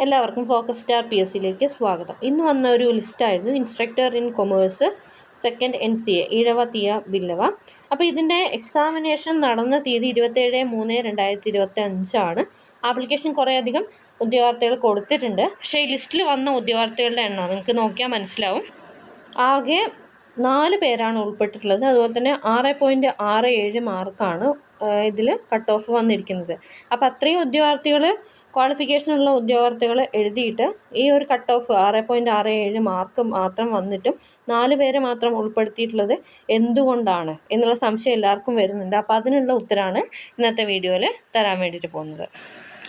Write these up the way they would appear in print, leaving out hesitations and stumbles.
എല്ലാവർക്കും focus star PSCയിലേക്ക് സ്വാഗതം. ഇന്ന് വന്ന ഒരു ലിസ്റ്റായിരുന്നു instructor in commerce second NCA Ezhava Thiyya Billava. അപ്പോൾ ഇതിൻ്റെ എക്സാമിനേഷൻ നടന്ന തീയതി 27/3/2025 ആപ്ലിക്കേഷൻ കുറേയധികം ഉദ്യോഗാർത്ഥികൾ കൊടുത്തിട്ടുണ്ട്. പക്ഷേ ഈ ലിസ്റ്റിൽ വന്ന ഉദ്യോഗാർത്ഥികളുടെ എണ്ണം നിങ്ങൾക്ക് നോക്കിയാൽ മനസ്സിലാവും. ആകെ 4 പേരാണ് ഉൾപ്പെട്ടിട്ടുള്ളത്. അതുപോലെ തന്നെ 6.67 മാർക്കാണ് ഇതിൽ കട്ട് ഓഫ് വന്നിരിക്കുന്നത്. അപ്പോൾ അത്രയും ഉദ്യോഗാർത്ഥികൾ ക്വാളിഫിക്കേഷനുള്ള ഉദ്യോഗാർത്ഥികൾ എഴുതിയിട്ട് ഈ ഒരു കട്ട് ഓഫ് 6.67 മാർക്ക് മാത്രം വന്നിട്ടും 4 പേരെ മാത്രം ഉൾപ്പെടുത്തിയിട്ടുള്ളത് എന്തുകൊണ്ടാണ് എന്നുള്ള സംശയം എല്ലാവർക്കും വരുന്നുണ്ട്. അപ്പോൾ അതിനുള്ള ഉത്തരമാണ് ഇന്നത്തെ വീഡിയോയിൽ തരാൻ വേണ്ടിയിട്ട് പോകുന്നത്.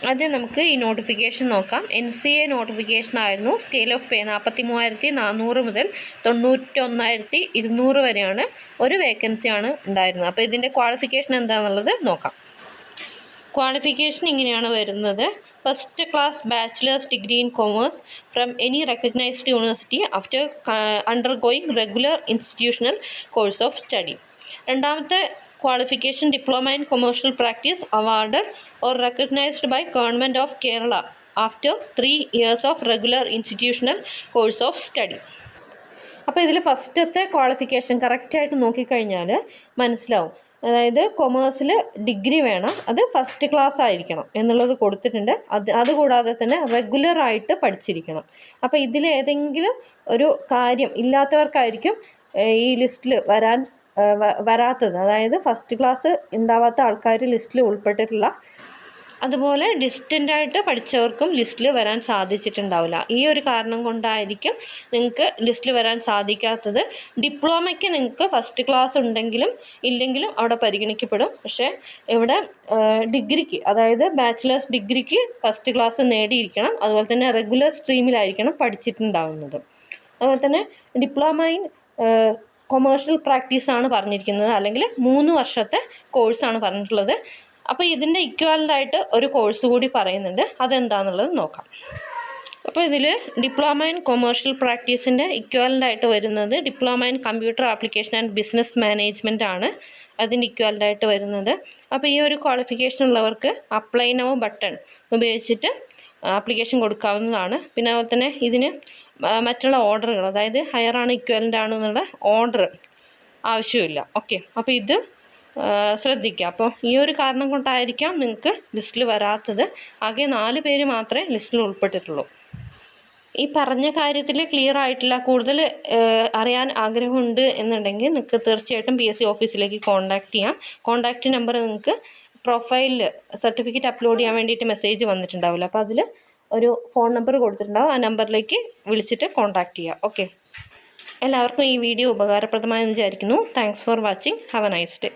ആദ്യം നമുക്ക് ഈ നോട്ടിഫിക്കേഷൻ നോക്കാം. NCA നോട്ടിഫിക്കേഷൻ ആയിരുന്നു. സ്കെയിൽ ഓഫ് പേ 43,400 മുതൽ 91,200 വരെയാണ്. ഒരു വേക്കൻസിയാണ് ഉണ്ടായിരുന്നത്. അപ്പോൾ ഇതിൻ്റെ ക്വാളിഫിക്കേഷൻ എന്താണെന്നുള്ളത് നോക്കാം. ക്വാളിഫിക്കേഷൻ ഇങ്ങനെയാണ് വരുന്നത്. First class bachelor's degree in commerce from any recognised university after undergoing regular institutional course of study. രണ്ടാമത്തെ qualification diploma in commercial practice awarded or recognised by government of Kerala after 3 years of regular institutional course of study. അപ്പോൾ ഇതിൽ ഫസ്റ്റത്തെ qualification കറക്റ്റായിട്ട് നോക്കിക്കഴിഞ്ഞാൽ മനസ്സിലാവും. അതായത് കൊമേഴ്സിൽ degree വേണം, അത് ഫസ്റ്റ് ക്ലാസ് ആയിരിക്കണം എന്നുള്ളത് കൊടുത്തിട്ടുണ്ട്. അതുകൂടാതെ തന്നെ റെഗുലറായിട്ട് പഠിച്ചിരിക്കണം. അപ്പോൾ ഇതിൽ ഏതെങ്കിലും ഒരു കാര്യം ഇല്ലാത്തവർക്കായിരിക്കും ഈ ലിസ്റ്റിൽ വരാത്തത്. അതായത് ഫസ്റ്റ് ക്ലാസ് ഉണ്ടാവാത്ത ആൾക്കാർ ലിസ്റ്റിൽ ഉൾപ്പെട്ടിട്ടില്ല. അതുപോലെ ഡിസ്റ്റൻ്റായിട്ട് പഠിച്ചവർക്കും ലിസ്റ്റിൽ വരാൻ സാധിച്ചിട്ടുണ്ടാവില്ല. ഈ ഒരു കാരണം കൊണ്ടായിരിക്കും നിങ്ങൾക്ക് ലിസ്റ്റിൽ വരാൻ സാധിക്കാത്തത്. ഡിപ്ലോമയ്ക്ക് നിങ്ങൾക്ക് ഫസ്റ്റ് ക്ലാസ് ഉണ്ടെങ്കിലും ഇല്ലെങ്കിലും അവിടെ പരിഗണിക്കപ്പെടും. പക്ഷേ ഇവിടെ ഡിഗ്രിക്ക്, അതായത് ബാച്ചിലേഴ്സ് ഡിഗ്രിക്ക് ഫസ്റ്റ് ക്ലാസ് നേടിയിരിക്കണം. അതുപോലെ തന്നെ റെഗുലർ സ്ട്രീമിലായിരിക്കണം പഠിച്ചിട്ടുണ്ടാവുന്നത്. അതുപോലെ തന്നെ ഡിപ്ലോമ ഇൻ കൊമേഴ്ഷ്യൽ പ്രാക്ടീസാണ് പറഞ്ഞിരിക്കുന്നത്, അല്ലെങ്കിൽ 3 വർഷത്തെ കോഴ്സാണ് പറഞ്ഞിട്ടുള്ളത്. അപ്പോൾ ഇതിൻ്റെ ഇക്വാലൻ്റായിട്ട് ഒരു കോഴ്സ് കൂടി പറയുന്നുണ്ട്, അതെന്താണെന്നുള്ളത് നോക്കാം. അപ്പോൾ ഇതിൽ ഡിപ്ലോമ ഇൻ കൊമേഴ്ഷ്യൽ പ്രാക്ടീസിൻ്റെ ഇക്വാലൻ്റായിട്ട് വരുന്നത് diploma in computer application and business management ആണ് അതിൻ്റെ ഇക്വാലൻ്റായിട്ട് വരുന്നത്. അപ്പോൾ ഈ ഒരു ക്വാളിഫിക്കേഷൻ ഉള്ളവർക്ക് അപ്ലൈ നൗ ബട്ടൺ ഉപയോഗിച്ചിട്ട് ആപ്ലിക്കേഷൻ കൊടുക്കാവുന്നതാണ്. പിന്നെ അതുപോലെ തന്നെ ഇതിന് മറ്റുള്ള ഓർഡറുകൾ, അതായത് ഹയർ ആണ് ഇക്വാലൻ്റ് ആണെന്നുള്ള ഓർഡർ ആവശ്യമില്ല. ഓക്കെ, അപ്പോൾ ഇത് ശ്രദ്ധിക്കുക. അപ്പോൾ ഈ ഒരു കാരണം കൊണ്ടായിരിക്കാം നിങ്ങൾക്ക് ലിസ്റ്റിൽ വരാത്തത്. ആകെ 4 പേര് മാത്രമേ ലിസ്റ്റിൽ ഉൾപ്പെട്ടിട്ടുള്ളൂ. ഈ പറഞ്ഞ കാര്യത്തിൽ ക്ലിയർ ആയിട്ടില്ല, കൂടുതൽ അറിയാൻ ആഗ്രഹമുണ്ട് എന്നുണ്ടെങ്കിൽ നിങ്ങൾക്ക് തീർച്ചയായിട്ടും PSC ഓഫീസിലേക്ക് കോൺടാക്റ്റ് ചെയ്യാം. കോൺടാക്റ്റ് നമ്പർ നിങ്ങൾക്ക് പ്രൊഫൈലിൽ സർട്ടിഫിക്കറ്റ് അപ്ലോഡ് ചെയ്യാൻ വേണ്ടിയിട്ട് മെസ്സേജ് വന്നിട്ടുണ്ടാവില്ല. അപ്പോൾ അതിൽ ഒരു ഫോൺ നമ്പർ കൊടുത്തിട്ടുണ്ടാവും. ആ നമ്പറിലേക്ക് വിളിച്ചിട്ട് കോൺടാക്റ്റ് ചെയ്യുക. ഓക്കെ, എല്ലാവർക്കും ഈ വീഡിയോ ഉപകാരപ്രദമായെന്ന് വിചാരിക്കുന്നു. Thanks for watching. Have A nice day.